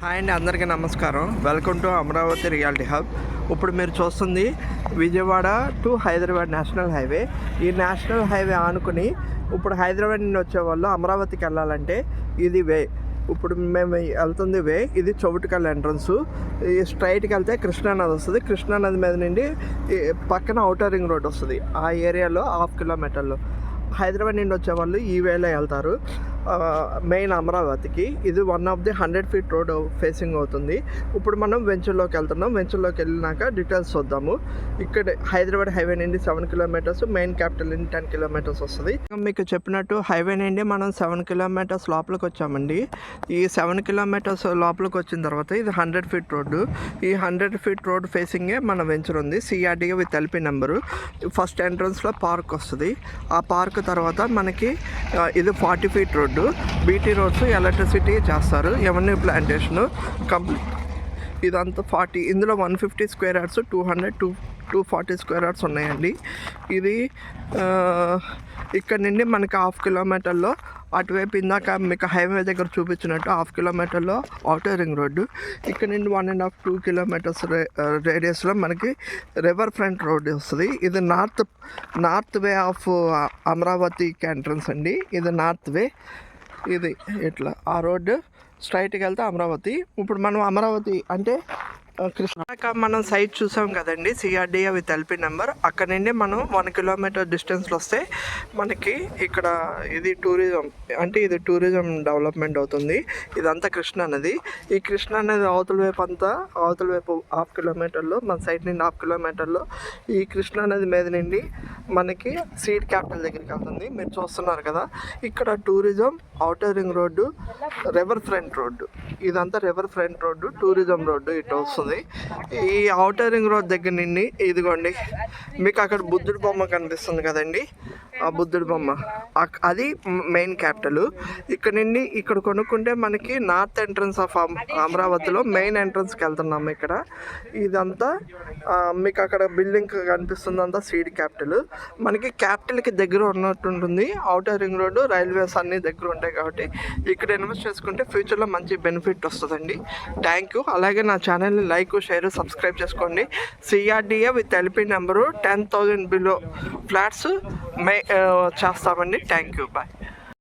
Hi అండి, అందరికీ నమస్కారం. Welcome to Amaravati reality hub. ఇప్పుడు మీరు చూస్తుంది Vijayawada to Hyderabad national highway. ఈ నేషనల్ హైవే ఆనుకుని ఇప్పుడు హైదరాబాద్ నుండి వచ్చేవాళ్ళు అమరావతికి వెళ్ళాలంటే ఇది వే. ఇప్పుడు మేము వెళ్తుంది వే. ఇది చౌటుకల్ ఎంట్రన్స్. ఈ స్ట్రైట్కి వెళ్తే కృష్ణానది వస్తుంది. కృష్ణానది మీద నుండి పక్కన ఔటర్ రింగ్ రోడ్ వస్తుంది. ఆ ఏరియాలో 1/2 కిలోమీటర్లో హైదరాబాద్ నుండి వచ్చేవాళ్ళు ఈ వేలో వెళ్తారు మెయిన్ అమరావతికి. ఇది 1 of the 100 feet road facing అవుతుంది. ఇప్పుడు మనం వెంచర్లోకి వెళ్తున్నాం. వెంచర్లోకి వెళ్ళినాక డీటెయిల్స్ చూద్దాము. ఇక్కడ హైదరాబాద్ హైవే నుండి 7 కిలోమీటర్స్, మెయిన్ క్యాపిటల్ నుండి 10 కిలోమీటర్స్ వస్తుంది. మీకు చెప్పినట్టు హైవే నుండి మనం 7 కిలోమీటర్స్ లోపలికి వచ్చామండి. ఈ 7 కిలోమీటర్స్ లోపలికి వచ్చిన తర్వాత ఇది 100 ఫీట్ రోడ్డు. ఈ 100 ఫీట్ రోడ్ ఫేసింగే మన వెంచర్ ఉంది. CRDA with LP number. First ఎంట్రన్స్లో పార్క్ వస్తుంది. ఆ పార్క్ తర్వాత మనకి ఇది 40 feet road. BT roads electricity చేస్తారు. Avenue plantation complete. ఇదంతా 40. ఇందులో 150 స్క్వేర్ యార్డ్స్, 240 స్క్వేర్ యార్డ్స్ ఉన్నాయండి. ఇది ఇక్కడ నుండి మనకి 1/2 కిలోమీటర్లో అటువైపు ఇందాక మీకు హైవే దగ్గర చూపించినట్టు 1/2 కిలోమీటర్లో ఔటర్ రింగ్ రోడ్డు. ఇక్కడ నుండి 1.5-2 కిలోమీటర్స్ రేడియస్లో మనకి రివర్ ఫ్రంట్ రోడ్ వస్తుంది. ఇది నార్త్ వే ఆఫ్ అమరావతికి ఎంట్రన్స్ అండి. ఇది నార్త్ వే. ఇది ఇట్లా ఆ రోడ్డు స్ట్రైట్కి వెళ్తే అమరావతి. ఇప్పుడు మనం అమరావతి అంటే కృష్ణాక మనం సైట్ చూసాం కదండి, సిఆర్డీఏ విత్ ఎల్పీ నెంబర్. అక్కడ నుండి మనం 1 కిలోమీటర్ డిస్టెన్స్లో వస్తే మనకి ఇక్కడ ఇది టూరిజం, అంటే ఇది టూరిజం డెవలప్మెంట్ అవుతుంది. ఇదంతా కృష్ణా నది. ఈ కృష్ణా నది అవతల వైపు 1/2 కిలోమీటర్లో, మన సైట్ నుండి 1/2 కిలోమీటర్లో ఈ కృష్ణా నది మీద నుండి మనకి సీడ్ క్యాపిటల్ దగ్గరికి వెళ్తుంది. మీరు చూస్తున్నారు కదా, ఇక్కడ tourism, outer ring road, river front road. ఇదంతా river front road, tourism road ఇటు వస్తుంది. ఈ ఔటర్ రింగ్ రోడ్ దగ్గర నుండి ఇదిగోండి మీకు అక్కడ బుద్ధుడి బొమ్మ కనిపిస్తుంది కదండి, ఆ బుద్ధుడి బొమ్మ అది మెయిన్ క్యాపిటల్. ఇక్కడ నుండి ఇక్కడ కొనుక్కుంటే మనకి నార్త్ ఎంట్రన్స్ ఆఫ్ అమరావతిలో మెయిన్ ఎంట్రన్స్కి వెళ్తున్నాము. ఇక్కడ ఇదంతా మీకు అక్కడ బిల్డింగ్ కనిపిస్తుంది, అంతా సీడ్ క్యాపిటల్. మనకి క్యాపిటల్కి దగ్గర ఉన్నట్టు ఉంటుంది. ఔటర్ రింగ్ రోడ్డు, రైల్వేస్ అన్నీ దగ్గర ఉంటాయి కాబట్టి ఇక్కడ ఇన్వెస్ట్ చేసుకుంటే ఫ్యూచర్లో మంచి బెనిఫిట్ వస్తుందండి. Thank you. అలాగే నా ఛానల్ని లైక్, షేర్, సబ్స్క్రైబ్ చేసుకోండి. CRDA with LP number 10,000 below flats చేస్తామండి. Thank you. బాయ్.